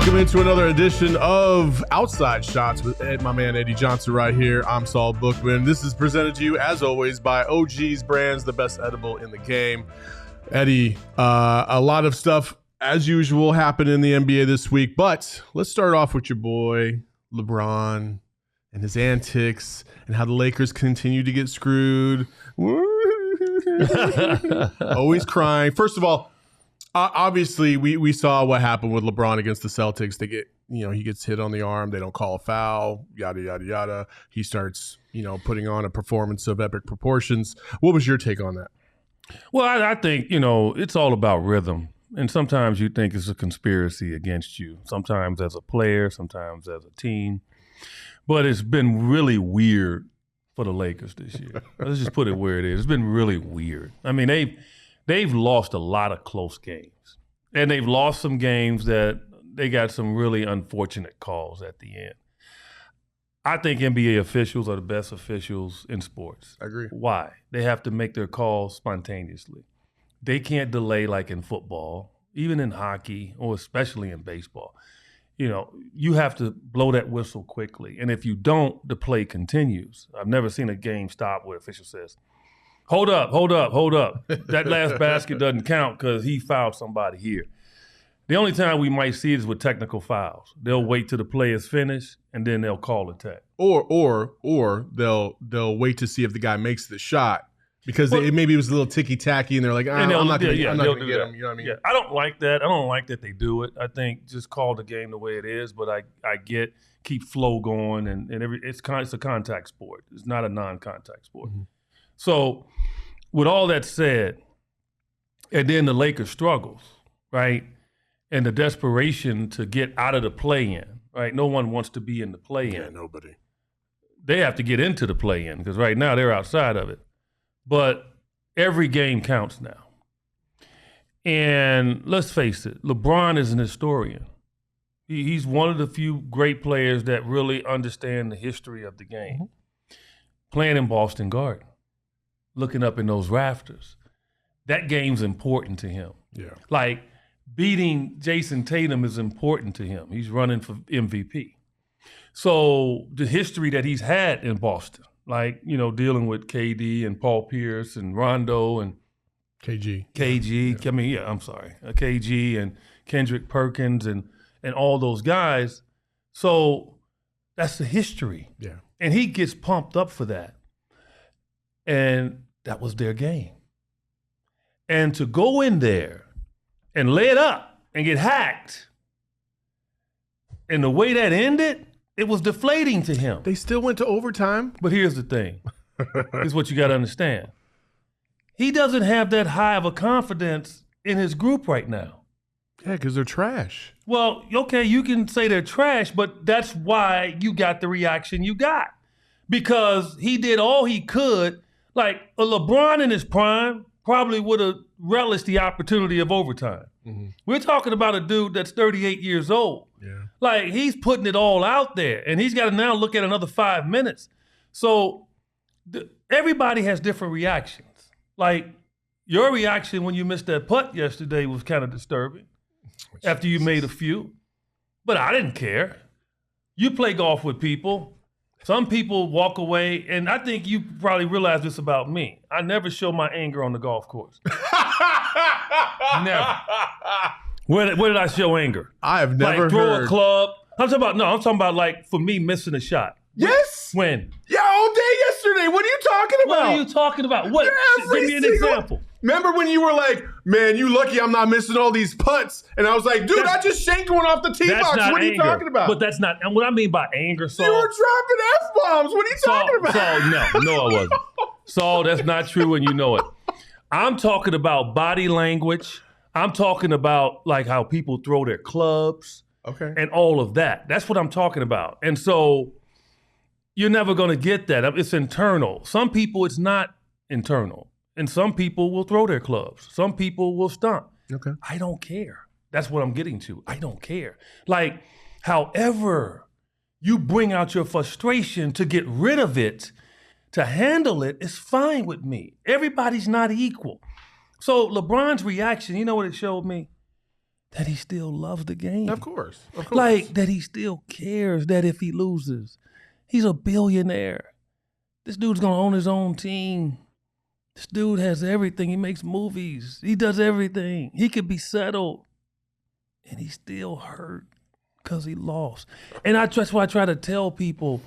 Welcome into another edition of Outside Shots with my man Eddie Johnson right here. I'm Saul Bookman. This is presented to you, as always, by OG's Brands, the best edible in the game. Eddie, a lot of stuff, as usual, happened in the NBA this week, but let's start off with your boy, LeBron, and his antics, and how the Lakers continue to get screwed. Always crying. First of all, obviously, we saw what happened with LeBron against the Celtics. They get, he gets hit on the arm. They don't call a foul, yada, yada, yada. He starts, putting on a performance of epic proportions. What was your take on that? Well, I think, it's all about rhythm. And sometimes you think it's a conspiracy against you, sometimes as a player, sometimes as a team. But it's been really weird for the Lakers this year. Let's just put it where it is. It's been really weird. I mean, they've lost a lot of close games. And they've lost some games that they got some really unfortunate calls at the end. I think NBA officials are the best officials in sports. I agree. Why? They have to make their calls spontaneously. They can't delay like in football, even in hockey, or especially in baseball. You have to blow that whistle quickly. And if you don't, the play continues. I've never seen a game stop where an official says, hold up. That last basket doesn't count because he fouled somebody here. The only time we might see it is with technical fouls. They'll wait till the play is finished, and then they'll call a tech. Or they'll wait to see if the guy makes the shot because maybe it was a little ticky-tacky, and they're like, I'm not going to get him. You know what I mean? Yeah, I don't like that. I don't like that they do it. I think just call the game the way it is, but I keep flow going, and it's a contact sport. It's not a non-contact sport. Mm-hmm. So with all that said, and then the Lakers struggles, right? And the desperation to get out of the play-in, right? No one wants to be in the play-in. Yeah, nobody. They have to get into the play-in because right now they're outside of it. But every game counts now. And let's face it, LeBron is an historian. He's one of the few great players that really understand the history of the game. Mm-hmm. Playing in Boston Garden, looking up in those rafters, that game's important to him. Yeah. Like, beating Jason Tatum is important to him. He's running for MVP. So the history that he's had in Boston, like, dealing with KD and Paul Pierce and Rondo and KG. Yeah. KG and Kendrick Perkins and all those guys. So that's the history. Yeah. And he gets pumped up for that. And that was their game. And to go in there and lay it up and get hacked, and the way that ended, it was deflating to him. They still went to overtime. But here's the thing. Here's what you got to understand. He doesn't have that high of a confidence in his group right now. Yeah, because they're trash. Well, okay, you can say they're trash, but that's why you got the reaction you got. Because he did all he could. Like a LeBron in his prime probably would have relished the opportunity of overtime. Mm-hmm. We're talking about a dude that's 38 years old. Yeah. Like, he's putting it all out there, and he's got to now look at another 5 minutes. So everybody has different reactions. Like, your reaction when you missed that putt yesterday was kind of disturbing after you made a few. But I didn't care. You play golf with people. Some people walk away, and I think you probably realize this about me. I never show my anger on the golf course. Never. Where did I show anger? I have never throw a club. I'm talking about like for me missing a shot. Yes. When? Yeah, all day yesterday. What are you talking about? What are you talking about? What? Give me an example. Remember when you were like, man, you lucky I'm not missing all these putts. And I was like, dude, I just shanked one off the tee box. What are you talking about? But that's not, and what I mean by anger, Saul. You were dropping F-bombs. What are you talking about? Saul, no, I wasn't. Saul, that's not true and you know it. I'm talking about body language. I'm talking about like how people throw their clubs. Okay. And all of that. That's what I'm talking about. And so you're never going to get that. It's internal. Some people, it's not internal. And some people will throw their clubs. Some people will stomp. Okay. I don't care. That's what I'm getting to. I don't care. Like, however you bring out your frustration to get rid of it, to handle it, is fine with me. Everybody's not equal. So LeBron's reaction, you know what it showed me? that he still loves the game. Of course. Like that he still cares that if he loses, he's a billionaire. This dude's gonna own his own team. This dude has everything. He makes movies. He does everything. He could be settled. And he's still hurt because he lost. And that's why I try to tell people,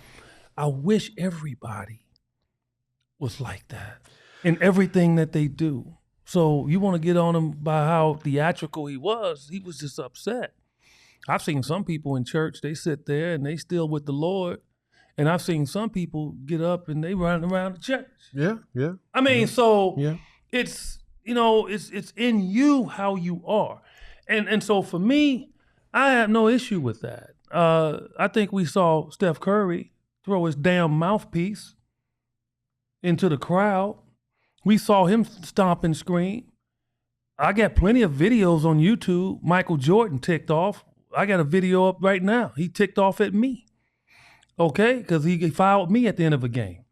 I wish everybody was like that in everything that they do. So you want to get on him by how theatrical he was just upset. I've seen some people in church, they sit there and they still with the Lord. And I've seen some people get up and they run around the church. Yeah. I mean, it's, it's in you how you are. And so for me, I have no issue with that. I think we saw Steph Curry throw his damn mouthpiece into the crowd. We saw him stomp and scream. I got plenty of videos on YouTube. Michael Jordan ticked off. I got a video up right now. He ticked off at me. Okay? Because he fouled me at the end of a game.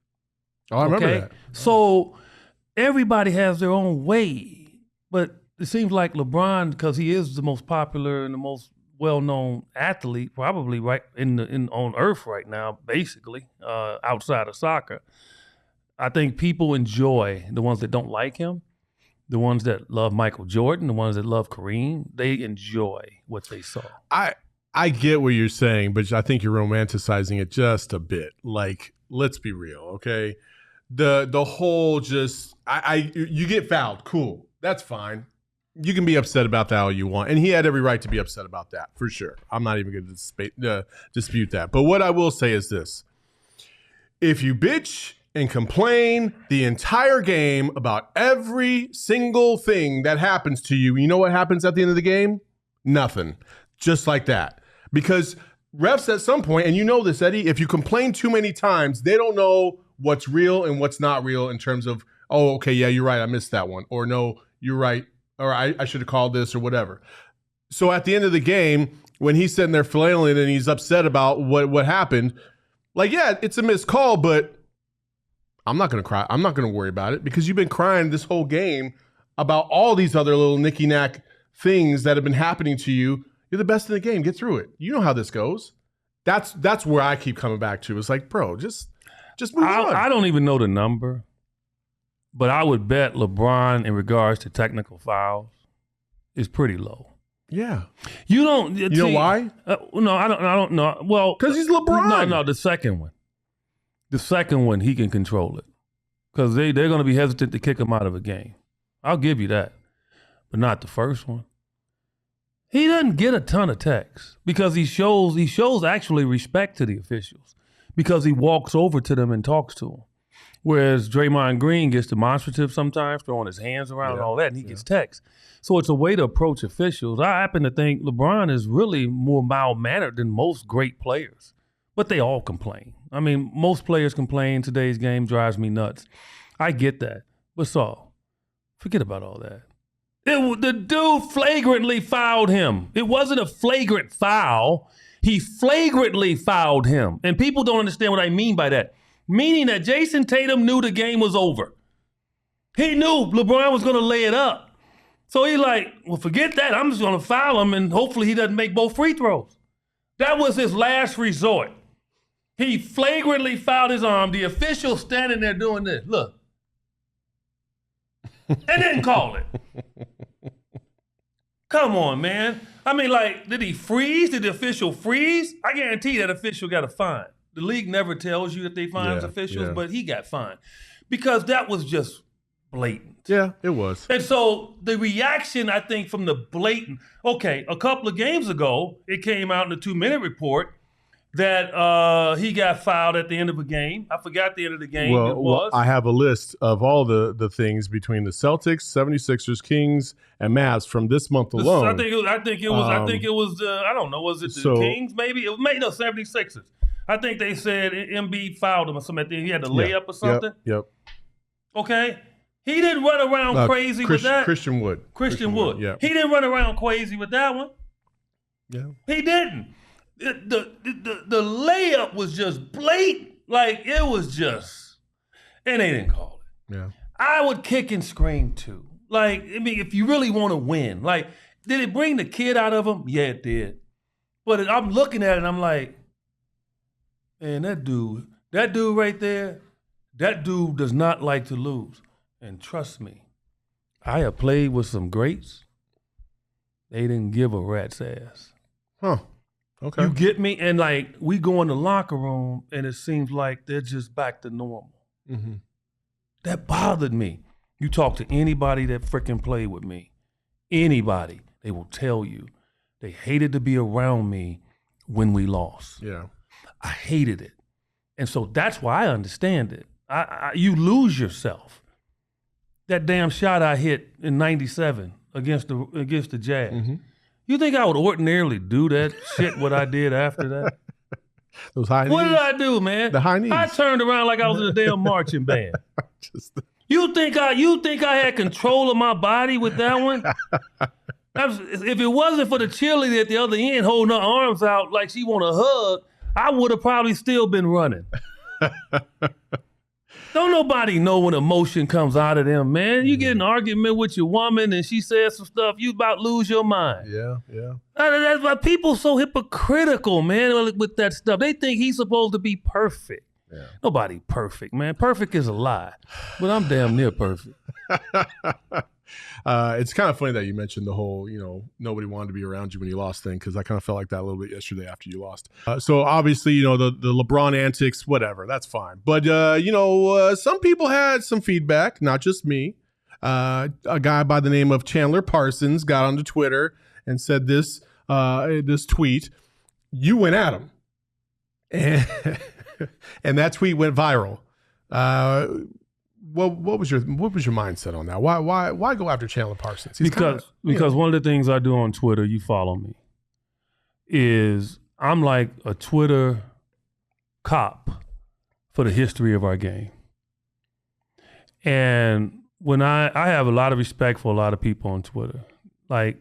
Oh, I remember that. So everybody has their own way. But it seems like LeBron, because he is the most popular and the most well-known athlete, probably right on earth right now, basically, outside of soccer. I think people enjoy the ones that don't like him, the ones that love Michael Jordan, the ones that love Kareem. They enjoy what they saw. I get what you're saying, but I think you're romanticizing it just a bit. Like, let's be real, okay? The whole you get fouled, cool, that's fine. You can be upset about that all you want. And he had every right to be upset about that, for sure. I'm not even going to dispute that. But what I will say is this. If you bitch and complain the entire game about every single thing that happens to you, you know what happens at the end of the game? Nothing. Just like that. Because refs at some point, and you know this, Eddie, if you complain too many times, they don't know what's real and what's not real in terms of, oh, okay, yeah, you're right, I missed that one. Or no, you're right. Or I should have called this or whatever. So at the end of the game, when he's sitting there flailing and he's upset about what happened, like, yeah, it's a missed call, but I'm not going to cry. I'm not going to worry about it because you've been crying this whole game about all these other little nicky-knack things that have been happening to you. You're the best in the game. Get through it. You know how this goes. That's where I keep coming back to. It's like, bro, just move on. I don't even know the number. But I would bet LeBron, in regards to technical fouls, is pretty low. Yeah. You don't. You know why? No, I don't know. Well, because he's LeBron. No, the second one. The second one, he can control it. Because they're going to be hesitant to kick him out of a game. I'll give you that. But not the first one. He doesn't get a ton of texts because he shows actually respect to the officials because he walks over to them and talks to them. Whereas Draymond Green gets demonstrative sometimes, throwing his hands around and all that, and he gets texts. So it's a way to approach officials. I happen to think LeBron is really more mild-mannered than most great players. But they all complain. I mean, most players complain. Today's game drives me nuts. I get that. But Saul, forget about all that. The dude flagrantly fouled him. It wasn't a flagrant foul. He flagrantly fouled him. And people don't understand what I mean by that. Meaning that Jason Tatum knew the game was over. He knew LeBron was going to lay it up. So he's like, well, forget that. I'm just going to foul him, and hopefully he doesn't make both free throws. That was his last resort. He flagrantly fouled his arm. The official standing there doing this. Look. And didn't call it. Come on, man. I mean, like, did he freeze? Did the official freeze? I guarantee that official got a fine. The league never tells you that they fines officials, but he got fined because that was just blatant. Yeah, it was. And so the reaction, I think, from the blatant, okay, a couple of games ago, it came out in the 2-minute report that he got fouled at the end of a game. I forgot the end of the game. Well, I have a list of all the things between the Celtics, 76ers, Kings, and Mavs from this month alone. I think it was. I don't know. Was it the Kings? Maybe it was. No, 76ers. I think they said Embiid fouled him or something. He had a layup or something. Yep. Okay. He didn't run around crazy with that. Christian Wood. Yeah. He didn't run around crazy with that one. Yeah. He didn't. The layup was just blatant. Like, it was just, and they didn't call it. Yeah. I would kick and scream too. Like, I mean, if you really want to win, like, Did it bring the kid out of him? Yeah, it did. But I'm looking at it and I'm like, man, that dude right there, that dude does not like to lose. And trust me, I have played with some greats. They didn't give a rat's ass. Huh. Okay. You get me? And like, we go in the locker room and it seems like they're just back to normal. Mm-hmm. That bothered me. You talk to anybody that freaking played with me, anybody, they will tell you they hated to be around me when we lost. Yeah. I hated it. And so that's why I understand it. You lose yourself. That damn shot I hit in 97 against the Jazz. Mm-hmm. You think I would ordinarily do that shit what I did after that? Those high knees. What did I do, man? The high knees. I turned around like I was in a damn marching band. You think I had control of my body with that one? If it wasn't for the cheerleader at the other end holding her arms out like she want a hug, I would have probably still been running. Don't nobody know when emotion comes out of them, man. You get in an argument with your woman and she says some stuff, you about to lose your mind. Yeah, yeah. That's why people so hypocritical, man, with that stuff. They think he's supposed to be perfect. Yeah. Nobody perfect, man. Perfect is a lie, but I'm damn near perfect. It's kind of funny that you mentioned the whole, nobody wanted to be around you when you lost thing, because I kind of felt like that a little bit yesterday after you lost. So obviously, the LeBron antics, whatever, that's fine. But, some people had some feedback, not just me. A guy by the name of Chandler Parsons got onto Twitter and said this tweet, you went at him. And that tweet went viral. What was your mindset on that? Why go after Chandler Parsons? Because one of the things I do on Twitter, you follow me, is I'm like a Twitter cop for the history of our game. And when I have a lot of respect for a lot of people on Twitter. Like,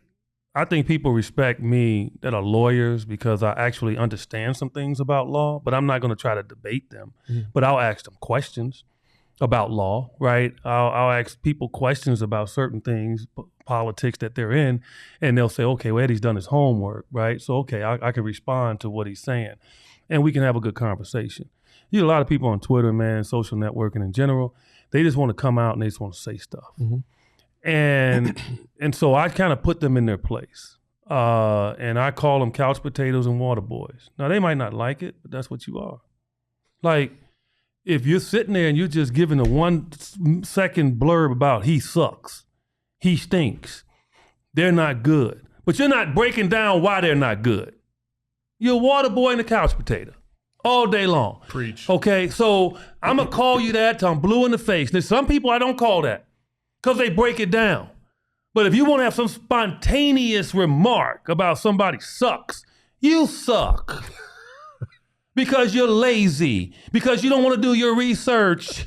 I think people respect me that are lawyers because I actually understand some things about law, but I'm not going to try to debate them. Mm-hmm. But I'll ask them questions about law, right? I'll ask people questions about certain things, politics that they're in, and they'll say, okay, well, Eddie's done his homework, right? So, okay, I can respond to what he's saying, and we can have a good conversation. You get a lot of people on Twitter, man, social networking in general, they just want to come out and they just want to say stuff. Mm-hmm. And so I kind of put them in their place. And I call them couch potatoes and water boys. Now, they might not like it, but that's what you are. Like, if you're sitting there and you're just giving a 1 second blurb about he sucks, he stinks, they're not good, but you're not breaking down why they're not good. You're a water boy and a couch potato all day long. Preach. Okay, so I'm going to call you that till I'm blue in the face. There's some people I don't call that because they break it down. But if you want to have some spontaneous remark about somebody sucks, you suck. Because you're lazy, because you don't want to do your research.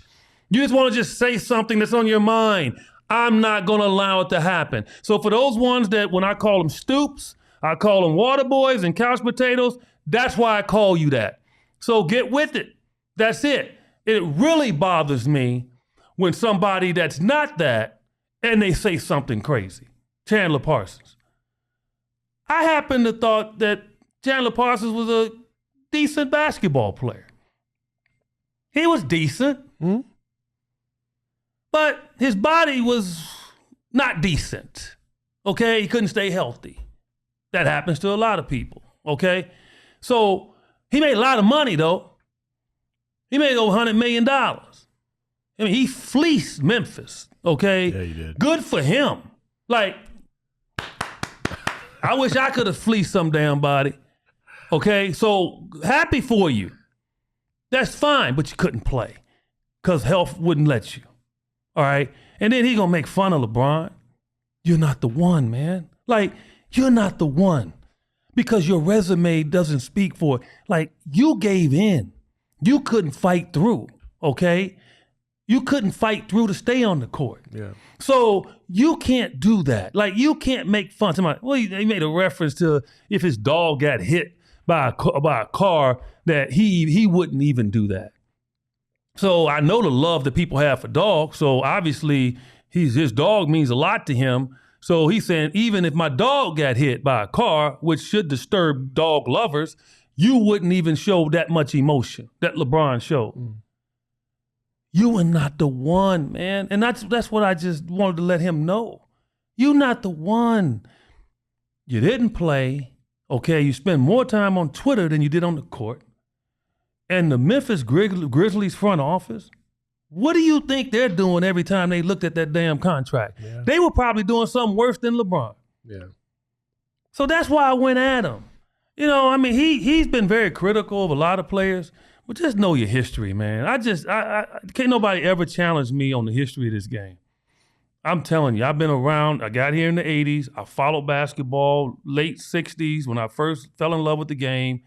You just want to just say something that's on your mind. I'm not going to allow it to happen. So for those ones that when I call them stoops, I call them water boys and couch potatoes, that's why I call you that. So get with it. That's it. It really bothers me when somebody that's not that and they say something crazy. Chandler Parsons. I happen to thought that Chandler Parsons was a decent basketball player. He was decent, but his body was not decent, okay? He couldn't stay healthy. That happens to a lot of people, okay? So he made a lot of money, though. He made over $100 million. I mean, he fleeced Memphis, okay? Yeah, he did. Good for him. Like, I wish I could have fleeced some damn body. Okay, so happy for you. That's fine, but you couldn't play because health wouldn't let you. All right? And then he going to make fun of LeBron. You're not the one, man. Like, you're not the one because your resume doesn't speak for it. Like, you gave in. You couldn't fight through, okay? You couldn't fight through to stay on the court. Yeah. So you can't do that. Like, you can't make fun. Somebody, well, he made a reference to if his dog got hit by a car, that he wouldn't even do that. So I know the love that people have for dogs. So obviously his dog means a lot to him. So he's saying, even if my dog got hit by a car, which should disturb dog lovers, you wouldn't even show that much emotion that LeBron showed. You are not the one, man. And that's what I just wanted to let him know. You're not the one. You didn't play. Okay, you spend more time on Twitter than you did on the court. And the Memphis Grizzlies front office, what do you think they're doing every time they looked at that damn contract? Yeah. They were probably doing something worse than LeBron. Yeah. So that's why I went at him. You know, I mean, he's been very critical of a lot of players, but just know your history, man. I can't nobody ever challenge me on the history of this game. I'm telling you, I've been around. I got here in the 80s. I followed basketball late 60s when I first fell in love with the game,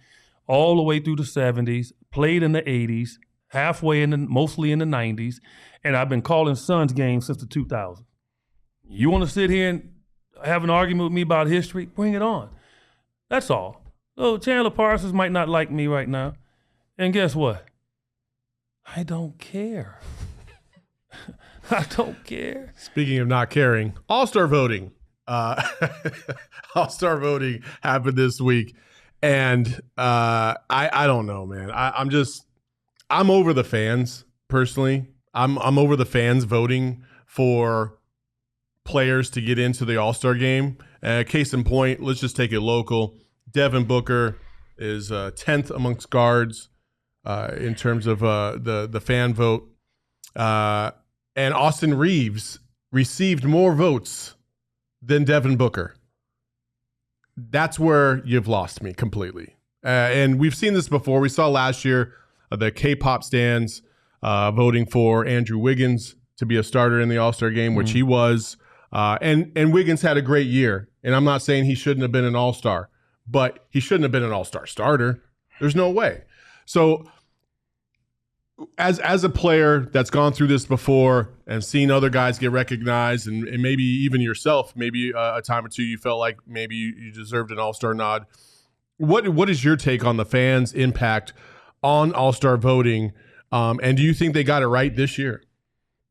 all the way through the 70s, played in the 80s, mostly in the 90s, and I've been calling Suns games since the 2000s. You want to sit here and have an argument with me about history? Bring it on. That's all. So Chandler Parsons might not like me right now. And guess what? I don't care. I don't care. Speaking of not caring, All-Star voting. All-Star voting happened this week. And I don't know, man. I'm over the fans, personally. I'm over the fans voting for players to get into the All-Star game. Case in point, let's just take it local. Devin Booker is 10th amongst guards in terms of the fan vote. And Austin Reeves received more votes than Devin Booker. That's where you've lost me completely. And we've seen this before. We saw last year the K-pop stands voting for Andrew Wiggins to be a starter in the All-Star game, which he was. And Wiggins had a great year. And I'm not saying he shouldn't have been an All-Star, but he shouldn't have been an All-Star starter. There's no way. So as a player that's gone through this before and seen other guys get recognized, and maybe even yourself, maybe a time or two you felt like maybe you deserved an All-Star nod. What is your take on the fans' impact on All-Star voting? And do you think they got it right this year?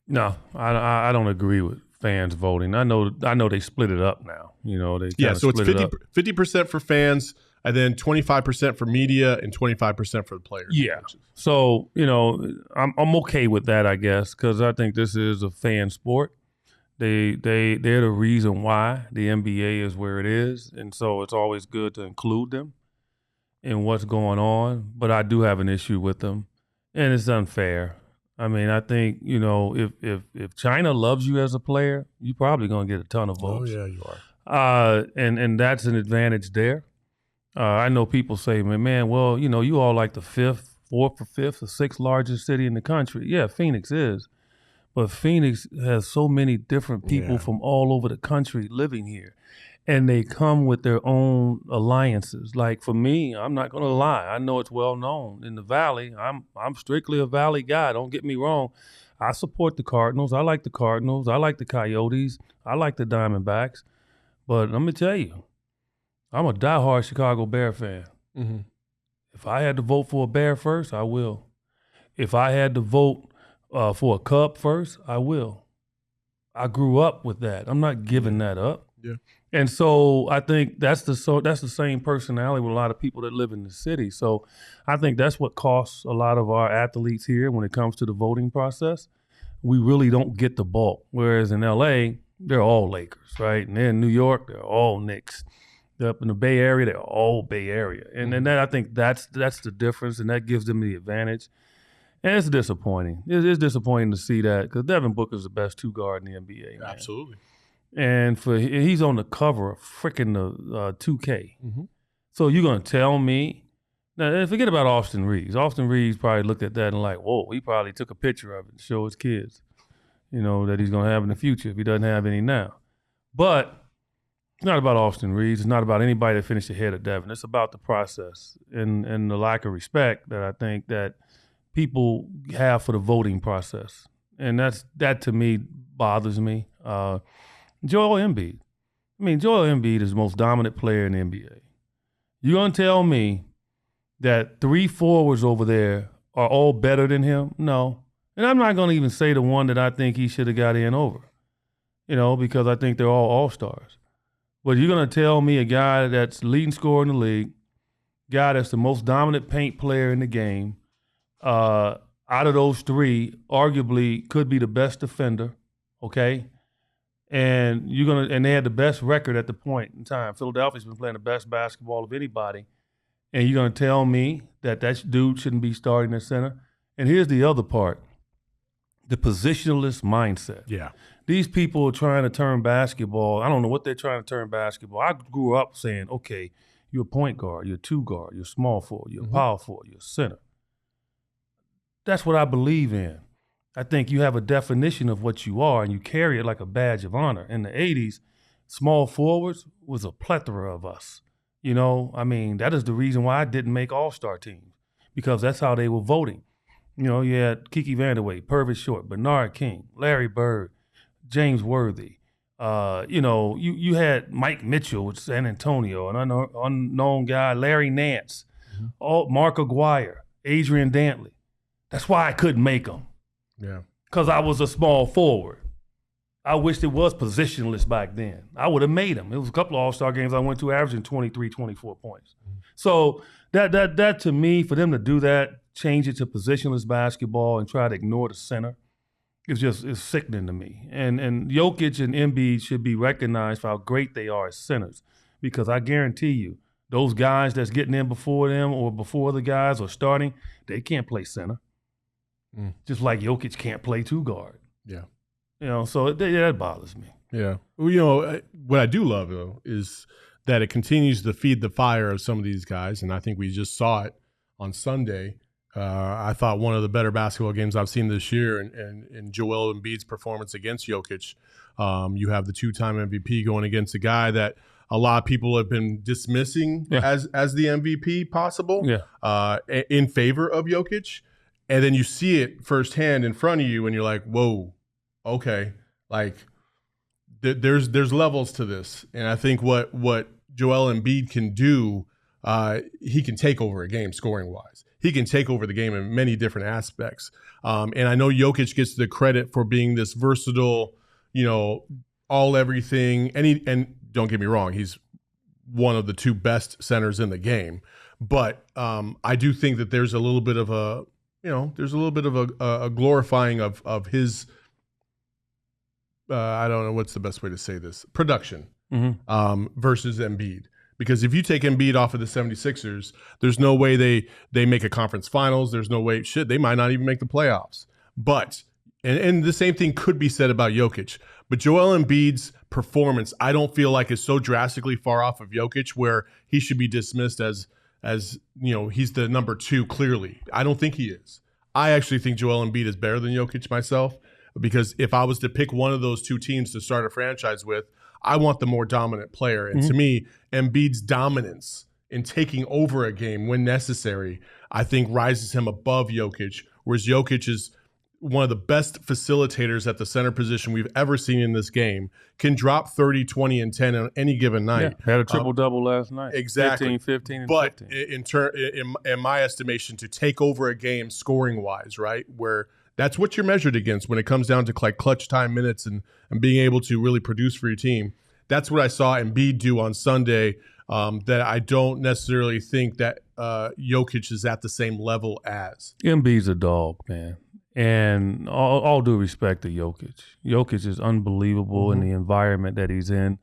No, I don't agree with fans voting. I know they split it up now. You know, so it's 50% for fans, and then 25% for media and 25% for the players. Yeah. So, you know, I'm okay with that, I guess, because I think this is a fan sport. They're the reason why the NBA is where it is, and so it's always good to include them in what's going on. But I do have an issue with them, and it's unfair. I mean, I think, you know, if China loves you as a player, you're probably going to get a ton of votes. Oh, yeah, you are. And that's an advantage there. I know people say, man, well, you know, you all like the fourth or fifth or sixth largest city in the country. Yeah, Phoenix is. But Phoenix has so many different people from all over the country living here. And they come with their own alliances. Like for me, I'm not going to lie. I know it's well known in the Valley. I'm strictly a Valley guy. Don't get me wrong. I support the Cardinals. I like the Cardinals. I like the Coyotes. I like the Diamondbacks. But let me tell you, I'm a diehard Chicago Bear fan. Mm-hmm. If I had to vote for a Bear first, I will. If I had to vote for a Cub first, I will. I grew up with that. I'm not giving that up. Yeah. And so I think that's the same personality with a lot of people that live in the city. So I think that's what costs a lot of our athletes here when it comes to the voting process. We really don't get the bulk. Whereas in LA, they're all Lakers, right? And then in New York, they're all Knicks. They're up in the Bay Area, they're all Bay Area. And then I think that's the difference, and that gives them the advantage. And it's disappointing. It's disappointing to see that because Devin Booker's the best two guard in the NBA. Man. Absolutely. And he's on the cover of freaking the 2K. Mm-hmm. So you're going to tell me now? Forget about Austin Reeves. Austin Reeves probably looked at that and like, whoa, he probably took a picture of it to show his kids, you know, that he's going to have in the future if he doesn't have any now. But it's not about Austin Reeves. It's not about anybody that finished ahead of Devin. It's about the process and the lack of respect that I think that people have for the voting process, and that to me bothers me. Joel Embiid. I mean, Joel Embiid is the most dominant player in the NBA. You're going to tell me that 3 forwards over there are all better than him? No. And I'm not going to even say the one that I think he should have got in over. because I think they're all stars. But you're going to tell me a guy that's leading scorer in the league, guy that's the most dominant paint player in the game, out of those three, arguably could be the best defender, okay? And they had the best record at the point in time. Philadelphia's been playing the best basketball of anybody. And you're going to tell me that dude shouldn't be starting at center? And here's the other part, the positionalist mindset. Yeah. These people are trying to turn basketball. I don't know what they're trying to turn basketball. I grew up saying, okay, you're a point guard, you're a two guard, you're a small forward, you're a power forward, you're a center. That's what I believe in. I think you have a definition of what you are and you carry it like a badge of honor. In the 80s, small forwards was a plethora of us. That is the reason why I didn't make all-star teams, because that's how they were voting. You had Kiki Vanderway, Purvis Short, Bernard King, Larry Bird, James Worthy. You had Mike Mitchell with San Antonio, an unknown guy, Larry Nance, Mark Aguirre, Adrian Dantley. That's why I couldn't make them. Yeah. Because I was a small forward. I wished it was positionless back then. I would have made them. It was a couple of all-star games I went to averaging 23, 24 points. So that to me, for them to do that, change it to positionless basketball and try to ignore the center, it's sickening to me. And Jokic and Embiid should be recognized for how great they are as centers, because I guarantee you, those guys that's getting in before them or before the guys are starting, they can't play center. Just like Jokic can't play two guard. Yeah. So that bothers me. Yeah. Well, what I do love, though, is that it continues to feed the fire of some of these guys. And I think we just saw it on Sunday. I thought one of the better basketball games I've seen this year, and Joel Embiid's performance against Jokic. You have the two-time MVP going against a guy that a lot of people have been dismissing as the MVP possible in favor of Jokic. And then you see it firsthand in front of you, and you're like, whoa, okay. Like, there's levels to this. And I think what Joel Embiid can do, he can take over a game scoring-wise. He can take over the game in many different aspects. And I know Jokic gets the credit for being this versatile, all everything. And don't get me wrong, he's one of the two best centers in the game. But I do think that there's a little bit of a glorifying of his, I don't know what's the best way to say this, production versus Embiid. Because if you take Embiid off of the 76ers, there's no way they make a conference finals. There's no way, they might not even make the playoffs. But, and the same thing could be said about Jokic. But Joel Embiid's performance, I don't feel like is so drastically far off of Jokic where he should be dismissed as he's the number two, clearly. I don't think he is. I actually think Joel Embiid is better than Jokic myself, because if I was to pick one of those two teams to start a franchise with, I want the more dominant player. And to me, Embiid's dominance in taking over a game when necessary, I think rises him above Jokic, whereas Jokic is one of the best facilitators at the center position we've ever seen in this game, can drop 30, 20, and 10 on any given night. Yeah, had a triple-double last night. Exactly. 15, and but 15. In my estimation, to take over a game scoring-wise, right, where that's what you're measured against when it comes down to like clutch time minutes and being able to really produce for your team. That's what I saw Embiid do on Sunday, that I don't necessarily think that Jokic is at the same level as. Embiid's a dog, man. And all due respect to Jokic. Jokic is unbelievable in the environment that he's in.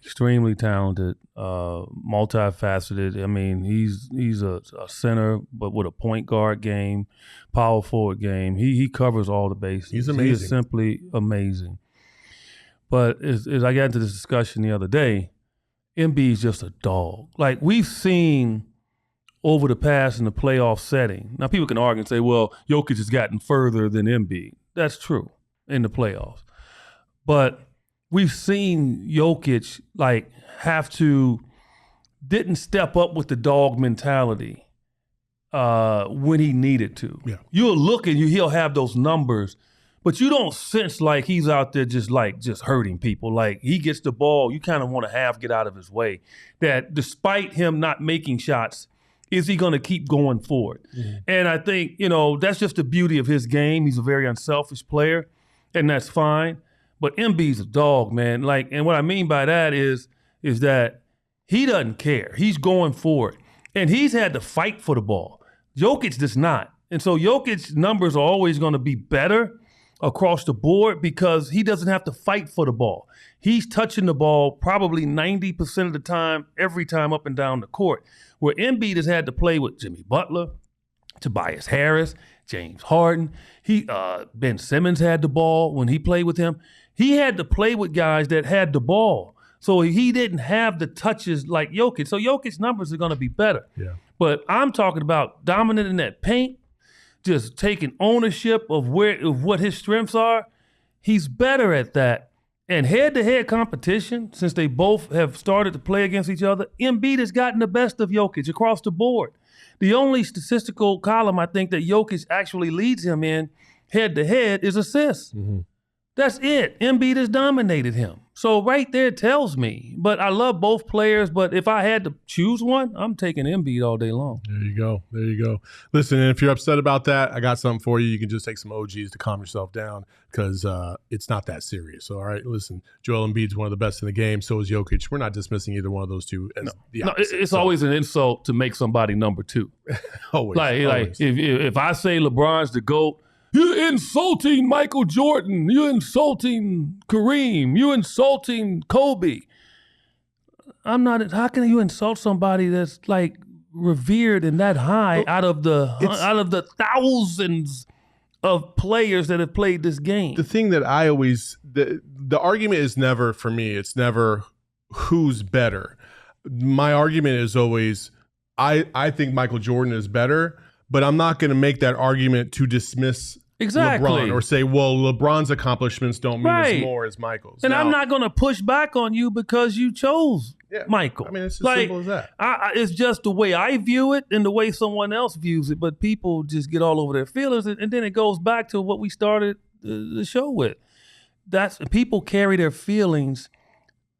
Extremely talented, multifaceted. I mean, he's a center, but with a point guard game, power forward game. He covers all the bases. He's amazing. He is simply amazing. But as I got into this discussion the other day, Embiid's just a dog. Like, we've seen over the past in the playoff setting. Now, people can argue and say, well, Jokic has gotten further than Embiid. That's true in the playoffs. But we've seen Jokic didn't step up with the dog mentality when he needed to. Yeah. You'll look and he'll have those numbers, but you don't sense like he's out there just hurting people. Like, he gets the ball, you kind of want to get out of his way. That despite him not making shots, is he going to keep going forward? And I think, that's just the beauty of his game. He's a very unselfish player, and that's fine. But Embiid's a dog, man. Like, and what I mean by that is that he doesn't care. He's going for it. And he's had to fight for the ball. Jokic does not. And so Jokic's numbers are always going to be better across the board because he doesn't have to fight for the ball. He's touching the ball probably 90% of the time, every time up and down the court. Where Embiid has had to play with Jimmy Butler, Tobias Harris, James Harden. Ben Simmons had the ball when he played with him. He had to play with guys that had the ball. So he didn't have the touches like Jokic. So Jokic's numbers are going to be better. Yeah. But I'm talking about dominant in that paint, just taking ownership of what his strengths are. He's better at that. And head-to-head competition, since they both have started to play against each other, Embiid has gotten the best of Jokic across the board. The only statistical column I think that Jokic actually leads him in head-to-head is assists. Mm-hmm. That's it. Embiid has dominated him. So right there tells me. But I love both players, but if I had to choose one, I'm taking Embiid all day long. There you go. There you go. Listen, and if you're upset about that, I got something for you. You can just take some OGs to calm yourself down because it's not that serious. All right, listen, Joel Embiid's one of the best in the game. So is Jokic. We're not dismissing either one of those two as the opposite. It's always an insult to make somebody number two. Always. Like if I say LeBron's the GOAT, you're insulting Michael Jordan. You're insulting Kareem. You're insulting Kobe. I'm not. How can you insult somebody that's like revered and that high out of the thousands of players that have played this game? The thing that I always the argument is never for me. It's never who's better. My argument is always I think Michael Jordan is better. But I'm not going to make that argument to dismiss LeBron or say, well, LeBron's accomplishments don't mean as more as Michael's. And I'm not going to push back on you because you chose Michael. I mean, it's as simple as that. It's just the way I view it and the way someone else views it. But people just get all over their feelings. And then it goes back to what we started the show with. People carry their feelings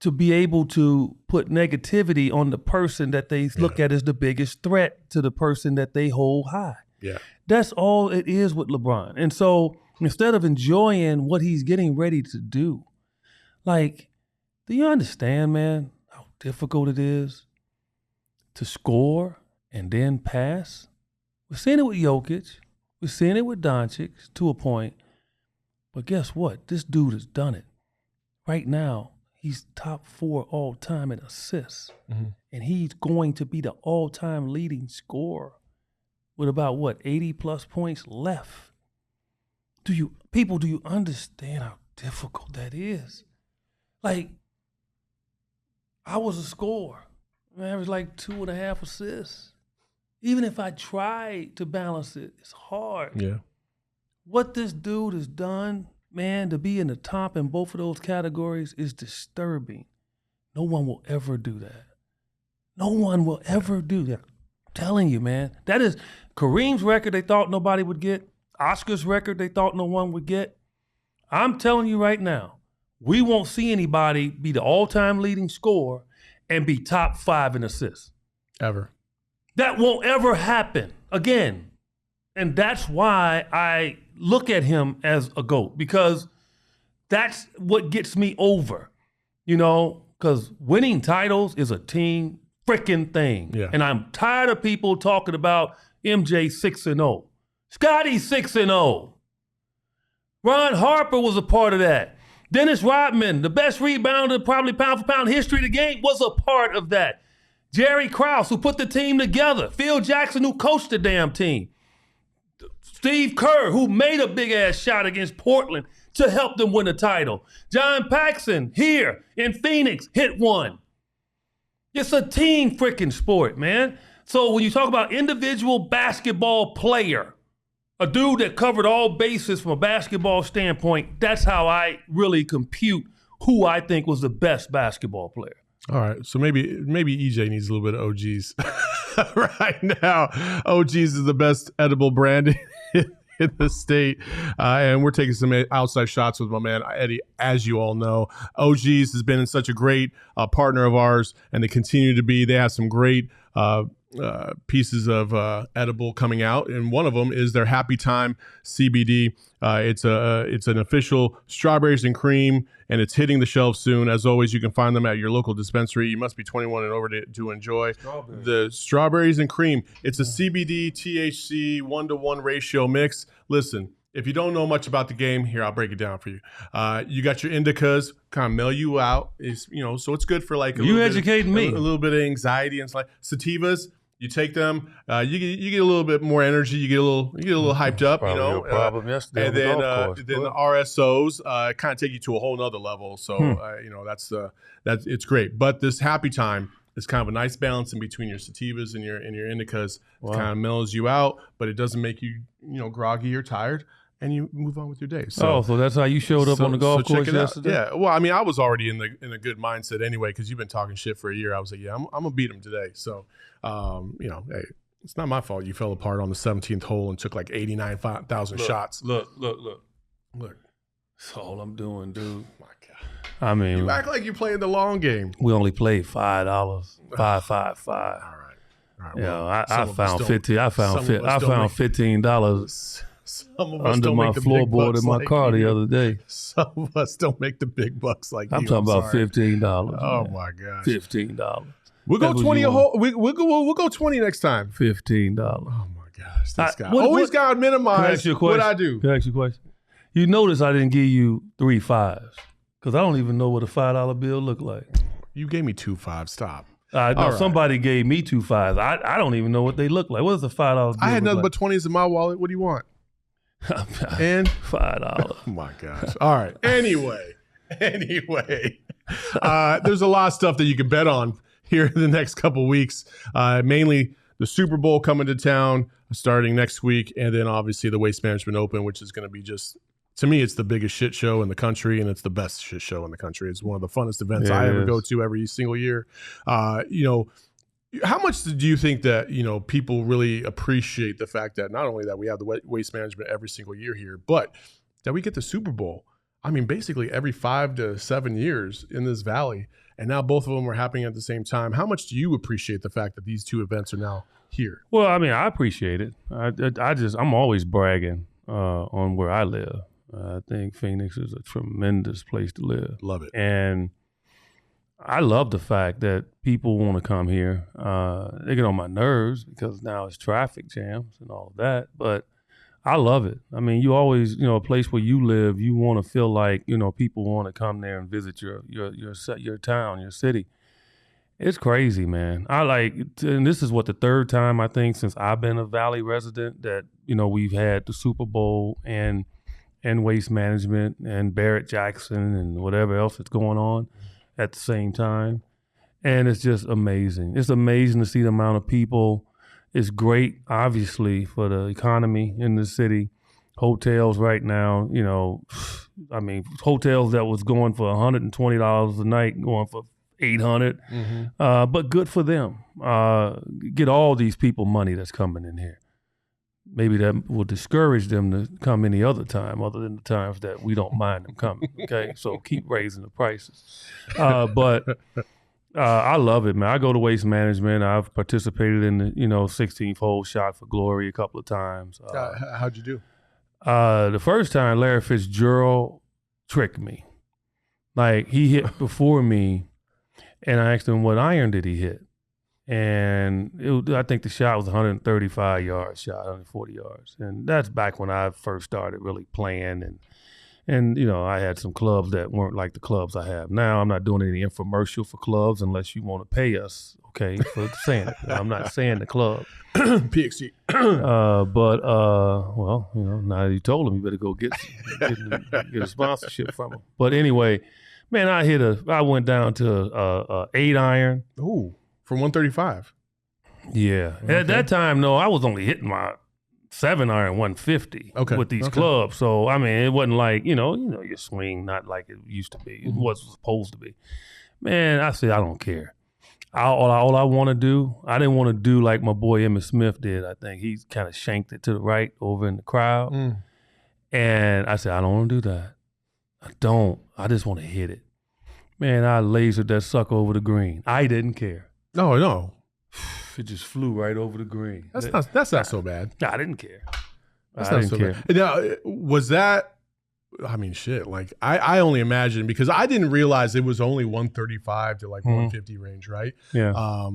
to be able to put negativity on the person that they look at as the biggest threat to the person that they hold high. Yeah. That's all it is with LeBron. And so instead of enjoying what he's getting ready to do, like, do you understand, man, how difficult it is to score and then pass? We're seeing it with Jokic. We're seeing it with Doncic to a point. But guess what? This dude has done it. Right now, he's top 4 all-time in assists. Mm-hmm. And he's going to be the all-time leading scorer with about, 80-plus points left. Do you understand how difficult that is? Like, I was a scorer. I averaged like 2.5 assists. Even if I tried to balance it, it's hard. Yeah. What this dude has done, man, to be in the top in both of those categories is disturbing. No one will ever do that. No one will ever do that. I'm telling you, man. That is Kareem's record they thought nobody would get. Oscar's record they thought no one would get. I'm telling you right now, we won't see anybody be the all-time leading scorer and be top 5 in assists. Ever. That won't ever happen again. And that's why I look at him as a GOAT, because that's what gets me over, because winning titles is a team freaking thing. Yeah. And I'm tired of people talking about MJ 6-0. Scotty 6-0. Ron Harper was a part of that. Dennis Rodman, the best rebounder probably pound for pound history of the game, was a part of that. Jerry Krause, who put the team together. Phil Jackson, who coached the damn team. Steve Kerr, who made a big-ass shot against Portland to help them win the title. John Paxson, here in Phoenix, hit one. It's a team freaking sport, man. So when you talk about individual basketball player, a dude that covered all bases from a basketball standpoint, that's how I really compute who I think was the best basketball player. All right, so maybe EJ needs a little bit of OGs right now. OGs is the best edible brand in the state, and we're taking some outside shots with my man Eddie. As you all know, OGs has been such a great partner of ours, and they continue to be. They have some great pieces of edible coming out, and one of them is their Happy Time CBD. It's an official strawberries and cream, and it's hitting the shelves soon. As always, you can find them at your local dispensary. You must be 21 and over to enjoy the strawberries and cream. It's a CBD THC 1-to-1 ratio mix. Listen, if you don't know much about the game, here, I'll break it down for you. You got your indicas, kind of mellow you out. So it's good for like a little bit of anxiety and stuff. Sativas, you take them, you get a little bit more energy. You get a little hyped up. Probably a problem yesterday. And then the RSOs kind of take you to a whole nother level. So that's it's great. But this Happy Time is kind of a nice balance in between your sativas and your indicas. It kind of mellows you out, but it doesn't make you groggy or tired. And you move on with your day. So that's how you showed up on the golf course yesterday? Yeah. Well, I mean, I was already in a good mindset anyway because you've been talking shit for a year. I was like, yeah, I'm gonna beat him today. So, hey, it's not my fault you fell apart on the 17th hole and took like 89,000 shots. Look. That's all I'm doing, dude. My God. I mean, you act like you're playing the long game. We only played $5, $5. All right. Yeah, I found $15. Under my floorboard in my car the other day. Some of us don't make the big bucks like I'm talking about $15. Oh my gosh, $15. We'll go 20 a hole. We'll go 20 next time. $15. Oh my gosh, this guy always got to minimize what I do. Can I ask you a question? You notice I didn't give you 3 5s because I don't even know what a $5 bill looked like. You gave me 2 5s. Stop. Somebody gave me 2 5s. I don't even know what they look like. What is a $5 bill? I had nothing but 20s in my wallet. What do you want? And $5. Oh my gosh. All right. Anyway, there's a lot of stuff that you can bet on here in the next couple weeks. Mainly the Super Bowl coming to town starting next week, and then obviously the Waste Management Open, which is going to be to me, it's the biggest shit show in the country, and it's the best shit show in the country. It's one of the funnest events I ever go to every single year. How much do you think that, people really appreciate the fact that not only that we have the waste management every single year here, but that we get the Super Bowl? I mean, basically every 5 to 7 years in this valley, and now both of them are happening at the same time. How much do you appreciate the fact that these two events are now here? Well, I mean, I appreciate it. I'm always bragging on where I live. I think Phoenix is a tremendous place to live. Love it. And I love the fact that people want to come here. They get on my nerves because now it's traffic jams and all of that, but I love it. I mean, you always, a place where you live, you want to feel like, people want to come there and visit your town, your city. It's crazy, man. And this is the third time I think since I've been a Valley resident that, we've had the Super Bowl and Waste Management and Barrett Jackson and whatever else that's going on at the same time. And it's just amazing. It's amazing to see the amount of people. It's great, obviously, for the economy in the city. Hotels right now, hotels that was going for $120 a night, going for $800, but good for them. Get all these people money that's coming in here. Maybe that will discourage them to come any other time other than the times that we don't mind them coming, okay? So keep raising the prices. But I love it, man. I go to Waste Management. I've participated in the, 16th hole shot for glory a couple of times. How'd you do? The first time, Larry Fitzgerald tricked me. Like, he hit before me, and I asked him what iron did he hit. And I think the shot was 135 yards shot, 140 yards. And that's back when I first started really playing. And I had some clubs that weren't like the clubs I have now. I'm not doing any infomercial for clubs unless you want to pay us, okay, for saying it. I'm not saying the club. PXG. Well, now that you told him, you better go get a sponsorship from him. But anyway, man, I went down to a 8 iron. Ooh. From 135. Yeah. Okay. At that time, no, I was only hitting my 7 iron 150 with these clubs. So, I mean, it wasn't like, your swing, not like it used to be. It was supposed to be. Man, I said, I don't care. All I want to do, I didn't want to do like my boy Emmitt Smith did. I think he kind of shanked it to the right over in the crowd. And I said, I don't want to do that. I don't. I just want to hit it. Man, I lasered that sucker over the green. I didn't care. No. It just flew right over the green. That's not so bad. I didn't care. That's not so bad. Now, was that? I mean, shit. Like I only imagine because I didn't realize it was only 135 to like 150 range, right? Yeah.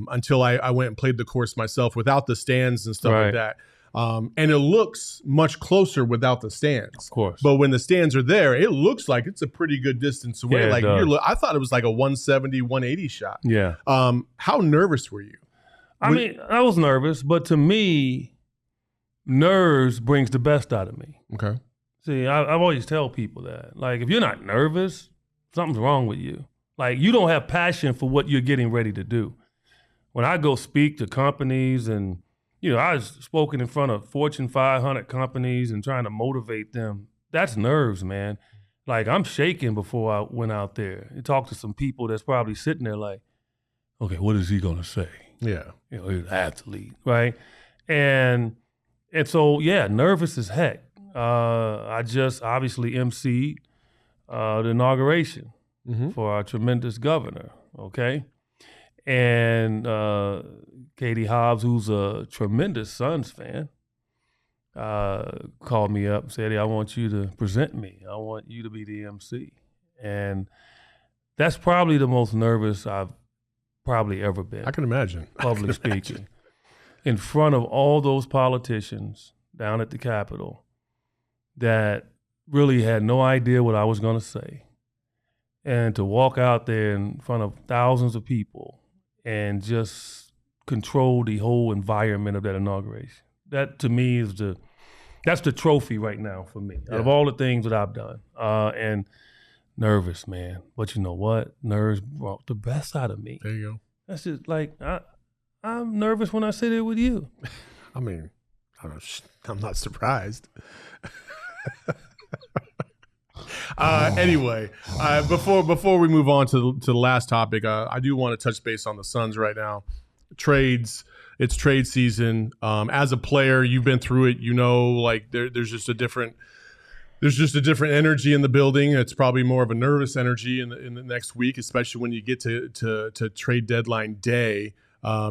Until I went and played the course myself without the stands and stuff like that. And it looks much closer without the stands. Of course. But when the stands are there, it looks like it's a pretty good distance away. Yeah, like I thought it was like a 170, 180 shot. Yeah. How nervous were you? I mean, I was nervous, but to me, nerves brings the best out of me. Okay. See, I always tell people that. Like, if you're not nervous, something's wrong with you. Like, you don't have passion for what you're getting ready to do. When I go speak to companies and, I've spoken in front of Fortune 500 companies and trying to motivate them, that's nerves, man. Like, I'm shaking before I went out there and talked to some people that's probably sitting there like, okay, what is he going to say? Yeah. He's an athlete, right? And so, yeah, nervous as heck. I just obviously emceed the inauguration for our tremendous governor, okay? And Katie Hobbs, who's a tremendous Suns fan, called me up and said, hey, I want you to present me. I want you to be the MC. And that's probably the most nervous I've probably ever been. I can imagine. Public speaking. In front of all those politicians down at the Capitol that really had no idea what I was going to say. And to walk out there in front of thousands of people and just control the whole environment of that inauguration. That to me is that's the trophy right now for me. Out of all the things that I've done. And nervous, man. But you know what? Nerves brought the best out of me. There you go. That's just like, I'm nervous when I sit here with you. I mean, I'm not surprised. Anyway, before we move on to the last topic, I do want to touch base on the Suns right now. Trades. It's trade season. As a player, you've been through it. Like there's just a different energy in the building. It's probably more of a nervous energy in the next week, especially when you get to trade deadline day.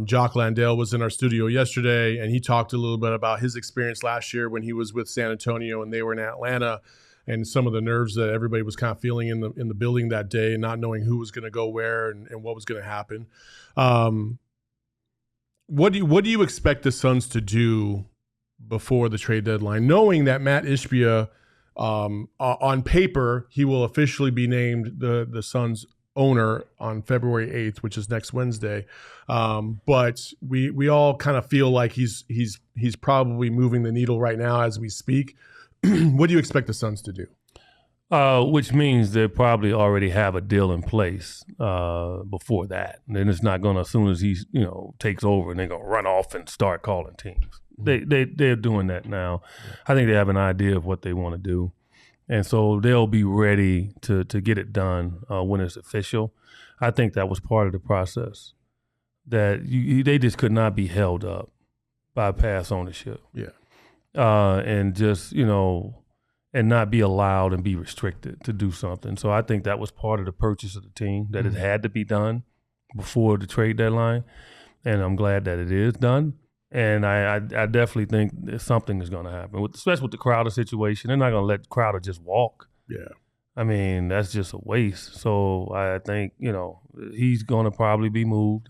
Jock Landale was in our studio yesterday, and he talked a little bit about his experience last year when he was with San Antonio and they were in Atlanta, and some of the nerves that everybody was kind of feeling in the building that day, and not knowing who was going to go where and what was going to happen. What do you expect the Suns to do before the trade deadline, knowing that Matt Ishbia, on paper, he will officially be named the Suns owner on February 8th, which is next Wednesday. But we all kind of feel like he's probably moving the needle right now as we speak. What do you expect the Suns to do? Which means they probably already have a deal in place before that. And then it's not going to, as soon as he takes over, and they're going to run off and start calling teams. They're doing that now. I think they have an idea of what they want to do. And so they'll be ready to get it done when it's official. I think that was part of the process, that they just could not be held up by past ownership. Yeah. And just, and not be allowed and be restricted to do something. So I think that was part of the purchase of the team, that it had to be done before the trade deadline. And I'm glad that it is done. And I definitely think that something is going to happen, especially with the Crowder situation. They're not going to let Crowder just walk. Yeah. I mean, that's just a waste. So I think, he's going to probably be moved.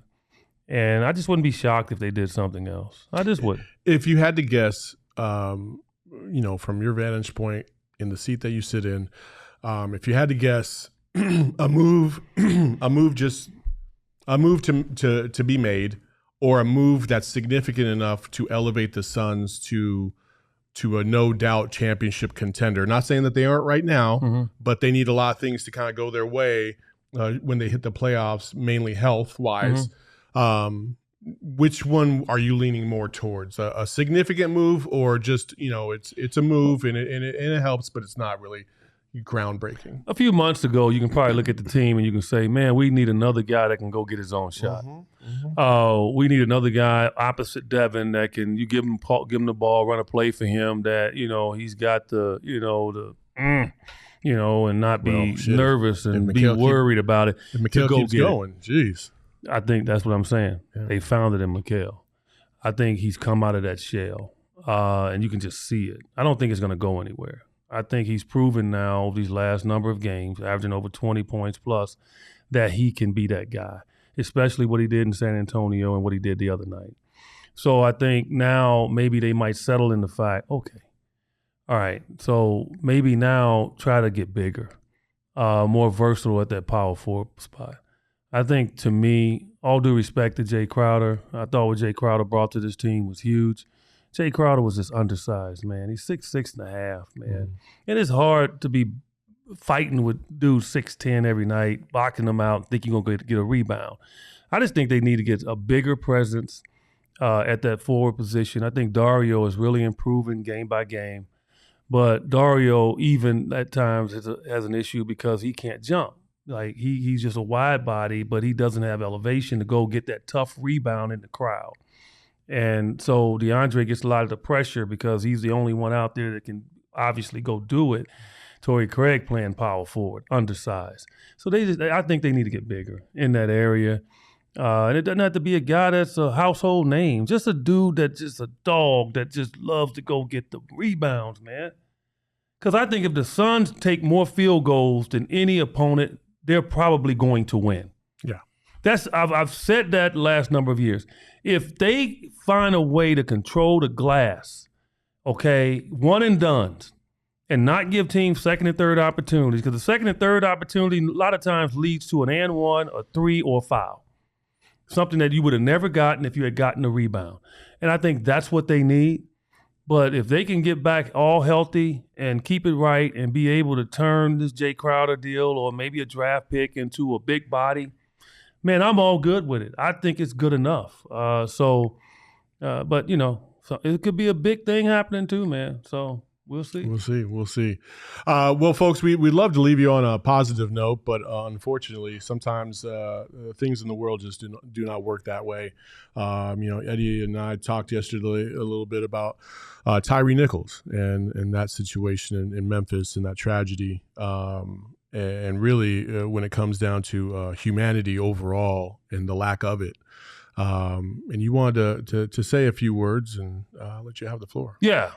And I just wouldn't be shocked if they did something else. I just wouldn't. If you had to guess, from your vantage point in the seat that you sit in, if you had to guess a move to be made, or a move that's significant enough to elevate the Suns to a no doubt championship contender. Not saying that they aren't right now, but they need a lot of things to kind of go their way when they hit the playoffs, mainly health wise. Which one are you leaning more towards? A significant move, or just it's a move and it helps, but it's not really groundbreaking? A few months ago, you can probably look at the team and you can say, man, we need another guy that can go get his own shot. We need another guy opposite Devin that can, you give him the ball, run a play for him, that he's got and not be nervous and be worried about it. If Mikal keeps going, jeez. I think that's what I'm saying. Yeah. They found it in Mikal. I think he's come out of that shell, and you can just see it. I don't think it's going to go anywhere. I think he's proven now these last number of games, averaging over 20 points plus, that he can be that guy, especially what he did in San Antonio and what he did the other night. So I think now maybe they might settle in the fact, okay, all right, so maybe now try to get bigger, more versatile at that power forward spot. I think, to me, all due respect to Jae Crowder, I thought what Jae Crowder brought to this team was huge. Jae Crowder was just undersized, man. He's 6'6.5", man. And it's hard to be fighting with dudes 6'10" every night, blocking them out, think you're going to get a rebound. I just think they need to get a bigger presence at that forward position. I think Dario is really improving game by game. But Dario, even at times, has an issue because he can't jump. Like, he's just a wide body, but he doesn't have elevation to go get that tough rebound in the crowd. And so DeAndre gets a lot of the pressure because he's the only one out there that can obviously go do it. Torrey Craig playing power forward, undersized. So I think they need to get bigger in that area. And it doesn't have to be a guy that's a household name. Just a dude that's just a dog that just loves to go get the rebounds, man. Because I think if the Suns take more field goals than any opponent, they're probably going to win. Yeah. I've said that the last number of years. If they find a way to control the glass, okay, one and dones, and not give teams second and third opportunities, because the second and third opportunity a lot of times leads to an and one, a three, or a foul. Something that you would have never gotten if you had gotten a rebound. And I think that's what they need. But if they can get back all healthy and keep it right and be able to turn this Jae Crowder deal or maybe a draft pick into a big body, man, I'm all good with it. I think it's good enough. But, so it could be a big thing happening too, man. So we'll see. We'll see. Well, folks, we'd love to leave you on a positive note, but unfortunately, sometimes things in the world just do not work that way. Eddie and I talked yesterday a little bit about Tyree Nichols and that situation in Memphis and that tragedy. And really, when it comes down to humanity overall and the lack of it. And you wanted to say a few words and let you have the floor. Yeah,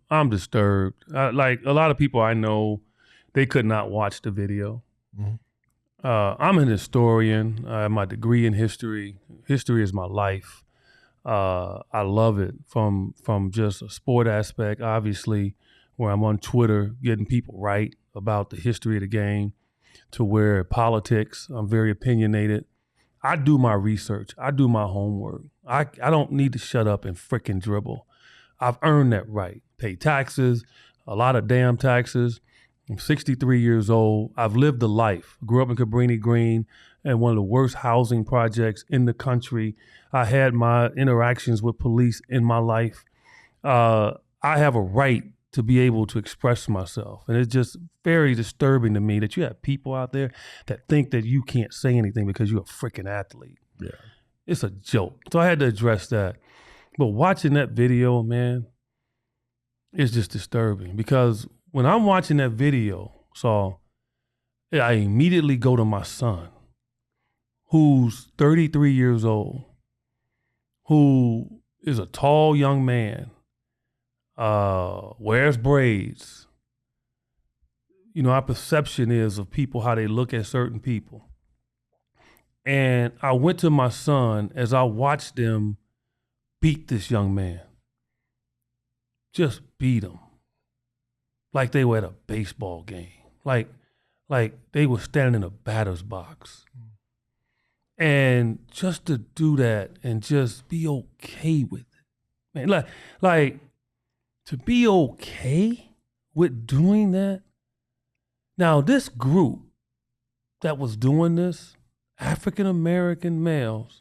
I'm disturbed. Like a lot of people I know, they could not watch the video. Mm-hmm. I'm an historian. I have my degree in history. History is my life. I love it from just a sport aspect, obviously, where I'm on Twitter getting people right about the history of the game, to where politics, I'm very opinionated. I do my research. I do my homework. I don't need to shut up and frickin' dribble. I've earned that right. Pay taxes, a lot of damn taxes. I'm 63 years old. I've lived a life. Grew up in Cabrini Green and one of the worst housing projects in the country. I had my interactions with police in my life. I have a right to be able to express myself. And it's just very disturbing to me that you have people out there that think that you can't say anything because you're a freaking athlete. Yeah. It's a joke. So I had to address that. But watching that video, man, it's just disturbing because when I'm watching that video, I immediately go to my son, who's 33 years old, who is a tall young man, wears braids. Our perception is of people, how they look at certain people. And I went to my son as I watched them beat this young man. Just beat him. Like they were at a baseball game. Like they were standing in a batter's box. And just to do that and just be okay with it. Man, like to be okay with doing that. Now, this group that was doing this, African-American males,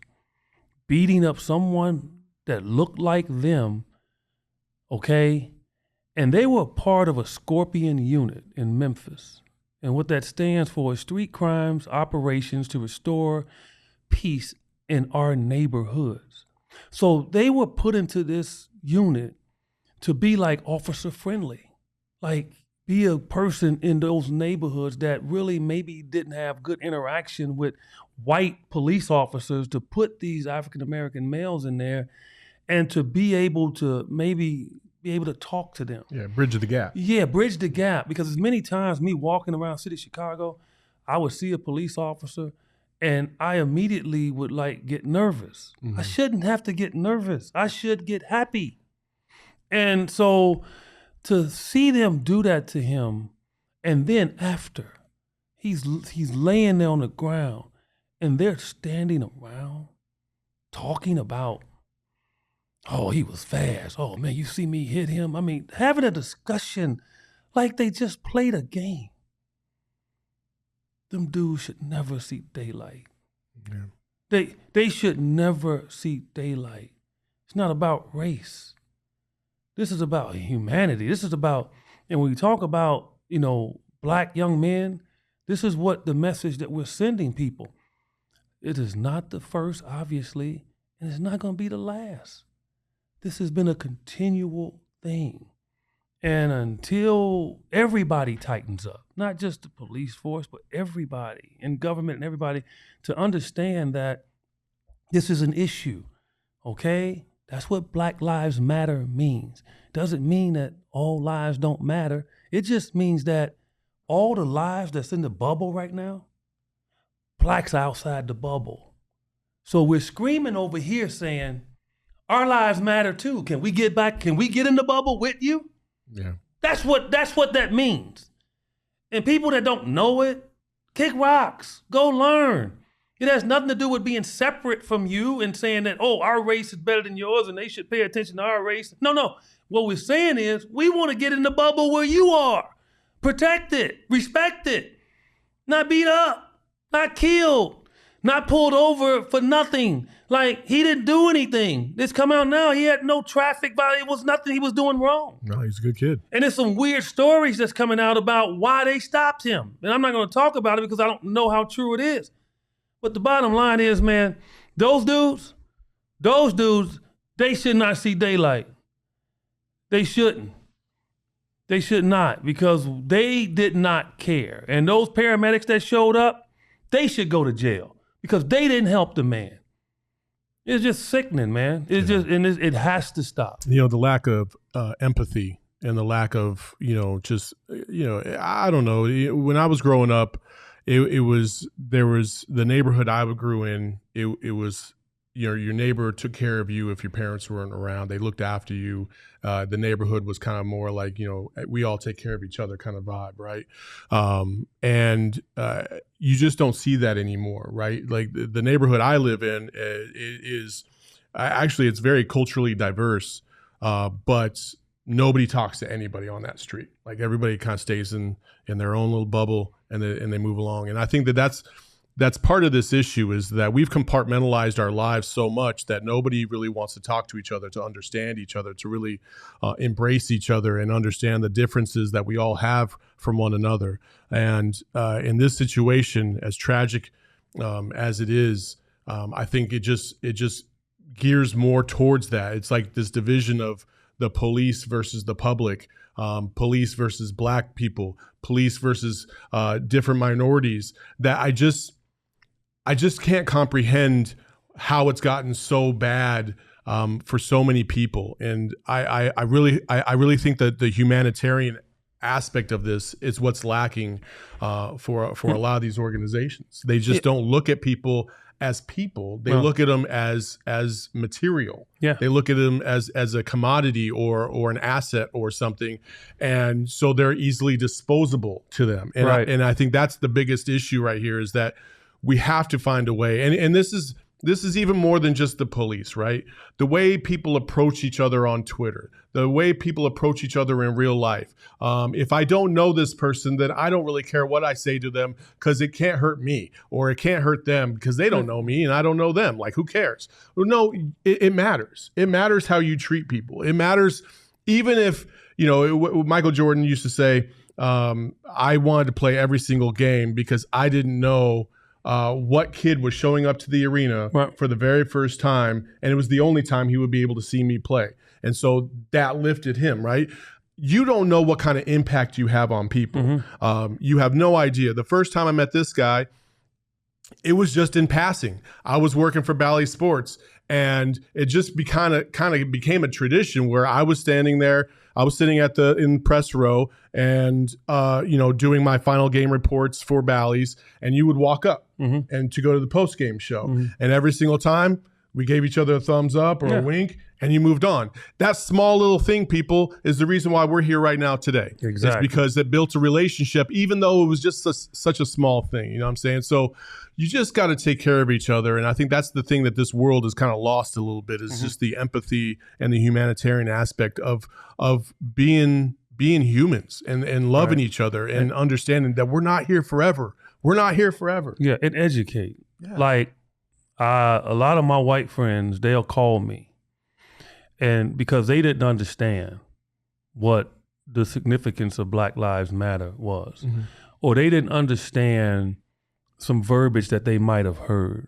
beating up someone that looked like them, okay? And they were part of a Scorpion unit in Memphis. And what that stands for is Street Crimes Operations to Restore Peace in Our Neighborhoods. So they were put into this unit to be like officer friendly, like be a person in those neighborhoods that really maybe didn't have good interaction with white police officers, to put these African-American males in there and to be able to maybe be able to talk to them. Yeah, bridge the gap. Yeah, bridge the gap. Because as many times me walking around city of Chicago, I would see a police officer and I immediately would like get nervous. I shouldn't have to get nervous. I should get happy. And so to see them do that to him, and then after, he's laying there on the ground and they're standing around talking about, oh, he was fast. Oh, man, you see me hit him? I mean, having a discussion like they just played a game. Them dudes should never see daylight. Yeah. They should never see daylight. It's not about race. This is about humanity. This is about, and when we talk about, black young men, this is what the message that we're sending people. It is not the first, obviously, and it's not going to be the last. This has been a continual thing. And until everybody tightens up, not just the police force, but everybody in government and everybody to understand that this is an issue, okay? That's what Black Lives Matter means. Doesn't mean that all lives don't matter. It just means that all the lives that's in the bubble right now, blacks outside the bubble. So we're screaming over here saying, our lives matter too. Can we get back? Can we get in the bubble with you? Yeah. That's what that means. And people that don't know it, kick rocks, go learn. It has nothing to do with being separate from you and saying that, oh, our race is better than yours and they should pay attention to our race. No. What we're saying is we want to get in the bubble where you are. Protect it, respect it, not beat up, not killed, not pulled over for nothing. Like, he didn't do anything. This come out now. He had no traffic violation. It was nothing he was doing wrong. No, he's a good kid. And there's some weird stories that's coming out about why they stopped him. And I'm not going to talk about it because I don't know how true it is. But the bottom line is, man, those dudes, they should not see daylight. They shouldn't. They should not, because they did not care. And those paramedics that showed up, they should go to jail because they didn't help the man. It's just sickening, man. It's just, and it has to stop. The lack of empathy and the lack of, I don't know. When I was growing up, there was the neighborhood I grew in. It was, your neighbor took care of you if your parents weren't around. They looked after you. The neighborhood was kind of more like, we all take care of each other kind of vibe, right? And you just don't see that anymore, right? Like the neighborhood I live in is actually, it's very culturally diverse, but nobody talks to anybody on that street. Like everybody kind of stays in their own little bubble and they move along. And I think that's part of this issue, is that we've compartmentalized our lives so much that nobody really wants to talk to each other, to understand each other, to really embrace each other and understand the differences that we all have from one another. And in this situation, as tragic as it is, I think it just gears more towards that. It's like this division of the police versus the public, police versus black people, police versus different minorities, that I just can't comprehend how it's gotten so bad for so many people. And I really think that the humanitarian aspect of this is what's lacking for a lot of these organizations. They just don't look at people as people. They look at them as material. Yeah. They look at them as a commodity or an asset or something. And so they're easily disposable to them. And, right. I think that's the biggest issue right here, is that we have to find a way. And this is even more than just the police, right? The way people approach each other on Twitter, the way people approach each other in real life. If I don't know this person, then I don't really care what I say to them because it can't hurt me, or it can't hurt them because they don't know me and I don't know them. Like, who cares? Well, no, it matters. It matters how you treat people. It matters, even if, Michael Jordan used to say, I wanted to play every single game because I didn't know what kid was showing up to the arena for the very first time, and it was the only time he would be able to see me play. And so that lifted him, right? You don't know what kind of impact you have on people. Mm-hmm. You have no idea. The first time I met this guy, it was just in passing. I was working for Bally Sports, And it just kind of became a tradition where I was standing there. I was sitting in press row and, doing my final game reports for Bally's, and you would walk up and to go to the post game show. And every single time we gave each other a thumbs up or a wink, and you moved on. That small little thing, people, is the reason why we're here right now today. Exactly. It's because it built a relationship, even though it was just such a small thing. You know what I'm saying? So you just got to take care of each other. And I think that's the thing that this world has kind of lost a little bit, is just the empathy and the humanitarian aspect of being humans and loving each other and understanding that we're not here forever. We're not here forever. Yeah, and educate. Yeah. Like a lot of my white friends, they'll call me, and because they didn't understand what the significance of Black Lives Matter was, or they didn't understand some verbiage that they might have heard.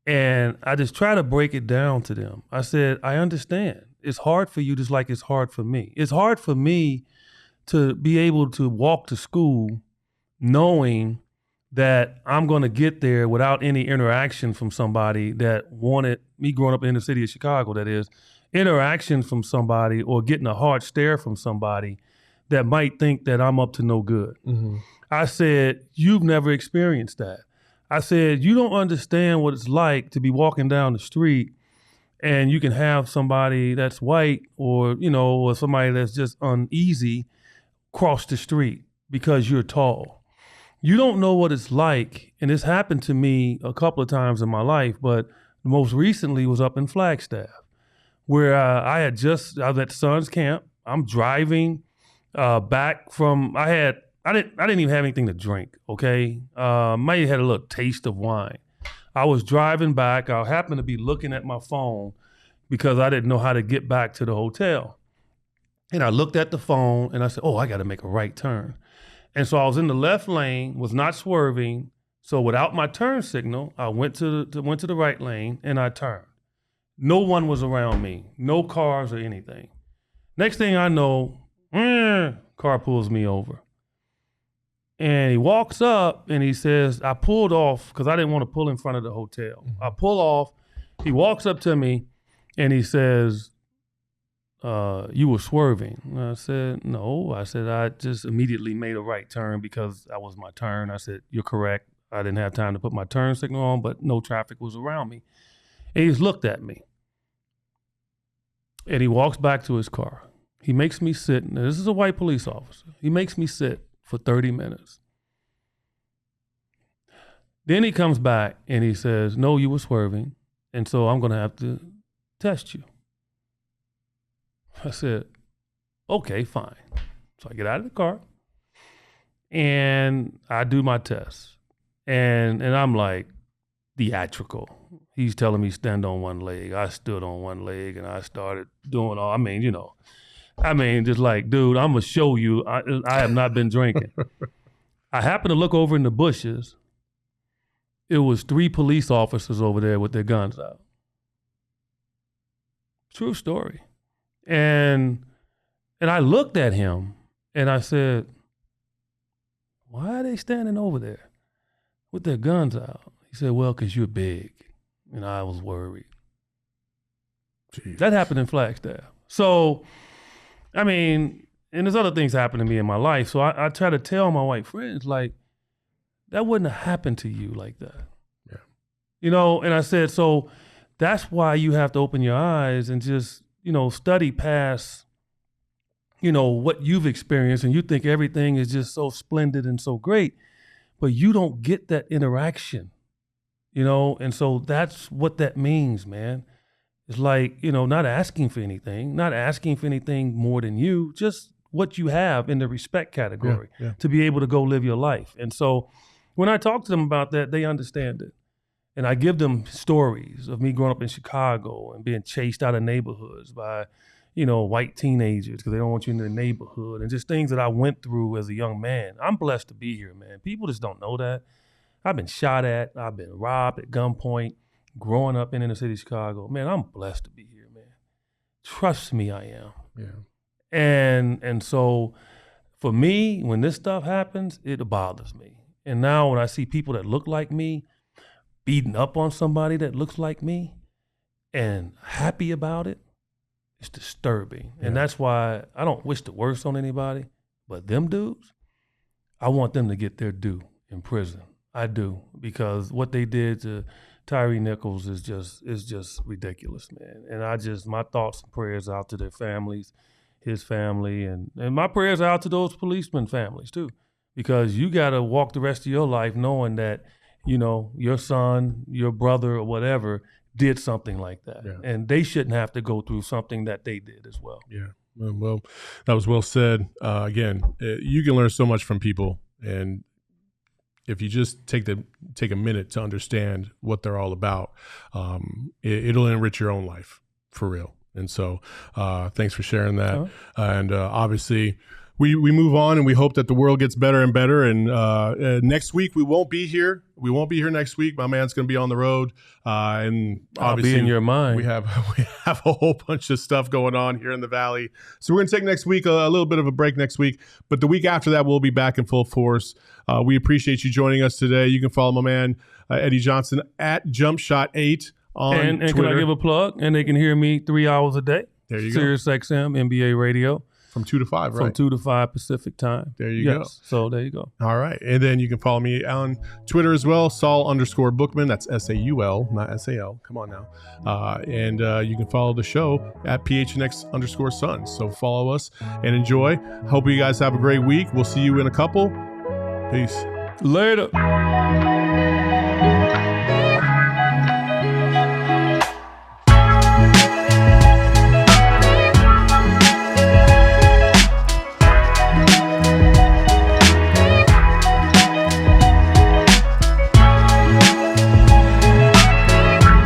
And I just try to break it down to them. I said, I understand. It's hard for you just like it's hard for me. It's hard for me to be able to walk to school knowing that I'm going to get there without any interaction from somebody that wanted me, growing up in the city of Chicago, that is, interaction from somebody or getting a hard stare from somebody that might think that I'm up to no good. I said, you've never experienced that. I said, you don't understand what it's like to be walking down the street and you can have somebody that's white or somebody that's just uneasy cross the street because you're tall. You don't know what it's like, and this happened to me a couple of times in my life, but most recently was up in Flagstaff, where I was at Son's camp. I'm driving back from, I didn't even have anything to drink, okay? Might have had a little taste of wine. I was driving back. I happened to be looking at my phone because I didn't know how to get back to the hotel. And I looked at the phone and I said, I got to make a right turn. And so I was in the left lane, was not swerving. So without my turn signal, I went to the right lane and I turned. No one was around me, no cars or anything. Next thing I know, car pulls me over. And he walks up and he says, I pulled off because I didn't want to pull in front of the hotel. I pull off. He walks up to me and he says, you were swerving. And I said, no. I said, I just immediately made a right turn because that was my turn. I said, you're correct. I didn't have time to put my turn signal on, but no traffic was around me. And he just looked at me. And he walks back to his car. He makes me sit. Now, this is a white police officer. He makes me sit for 30 minutes. Then he comes back and he says, no, you were swerving. And so I'm going to have to test you. I said, okay, fine. So I get out of the car and I do my test. And I'm like theatrical. He's telling me stand on one leg. I stood on one leg and I started doing just like, dude, I'm going to show you. I have not been drinking. I happened to look over in the bushes. It was 3 police officers over there with their guns out. True story. And I looked at him and I said, why are they standing over there with their guns out? He said, well, because you're big. And I was worried. Jeez. That happened in Flagstaff. So, and there's other things happened to me in my life. So I try to tell my white friends, like, that wouldn't have happened to you like that. Yeah. And I said, so that's why you have to open your eyes and just, study past, what you've experienced, and you think everything is just so splendid and so great, but you don't get that interaction, and so that's what that means, man. It's like, not asking for anything more than you, just what you have in the respect category to be able to go live your life. And so when I talk to them about that, they understand it. And I give them stories of me growing up in Chicago and being chased out of neighborhoods by, white teenagers because they don't want you in their neighborhood, and just things that I went through as a young man. I'm blessed to be here, man. People just don't know that. I've been shot at. I've been robbed at gunpoint growing up in the city of Chicago. Man, I'm blessed to be here, man. Trust me, I am. Yeah. And so for me, when this stuff happens, it bothers me. And now when I see people that look like me beating up on somebody that looks like me, and happy about it, it's disturbing. And that's why I don't wish the worst on anybody, but them dudes, I want them to get their due in prison. I do, because what they did to Tyree Nichols is just ridiculous, man. And my thoughts and prayers out to their families, his family, and my prayers out to those policemen families too, because you got to walk the rest of your life knowing that, you know, your son, your brother, or whatever did something like that, and they shouldn't have to go through something that they did as well. Yeah, well, that was well said. Again, you can learn so much from people, and if you just take a minute to understand what they're all about, it'll enrich your own life for real. And so thanks for sharing that. And obviously we move on, and we hope that the world gets better and better. And next week we won't be here. We won't be here next week. My man's going to be on the road. And obviously I'll be in your mind. We have a whole bunch of stuff going on here in the Valley. So we're going to take next week a little bit of a break next week. But the week after that, we'll be back in full force. We appreciate you joining us today. You can follow my man, Eddie Johnson, at JumpShot8 on and Twitter. Can I give a plug? And they can hear me 3 hours a day. There you Sirius XM, NBA radio. From 2 to 5, right? From 2 to 5 Pacific time. There you go. So there you go. All right. And then you can follow me on Twitter as well, Saul_Bookman. That's SAUL, not SAL. Come on now. And you can follow the show at PHNX_Suns. So follow us and enjoy. Hope you guys have a great week. We'll see you in a couple. Peace. Later.